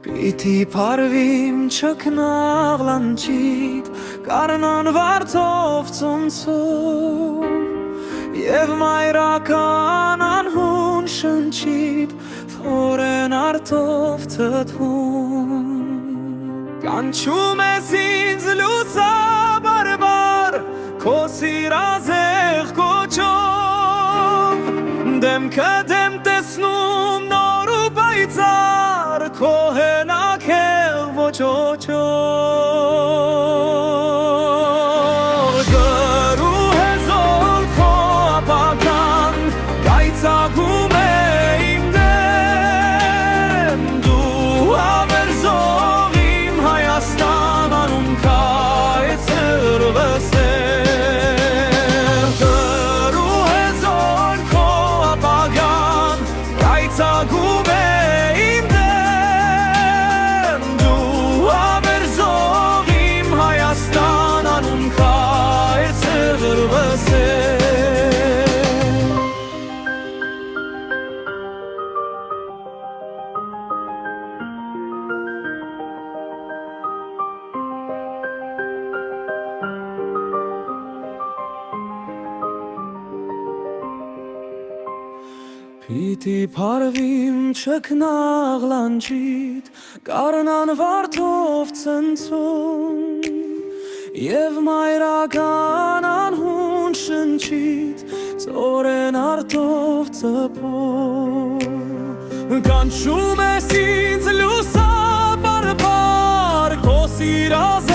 Պիտի փարվիմ չքնաղ լանջիդ, Կարնան վարդով ծնցում, Եվ մայրական անհուն շնչիդ, Թորեն արտով թթվում, Կանչում ես ինձ լուսաբարբար, Քո սիրազեղ կոչով, Դեմքը դեմ տեսնում նոր ու պայծառ, Քո հենակեղ ոչոչով, Գրու հեզոլ քո ապագան, Կայծակում է իմ դեմ, Դու ավերզող իմ Հայաստան անուն կայծր վսեր, Գրու հեզոլ քո ապագան, Կայծակում է իմ դեմ, Դու ավերզող իմ Հայաստան անուն կայծր վսեր. Պիտի փարվիմ չքնաղ լանջիդ, Կարնան վարդով ծնցում, Եվ մայրական անհուն շնչիդ, Ծորեն արտով ծպով, Կանչում ես ինձ լուսաբարբար, Քո սիրազեղ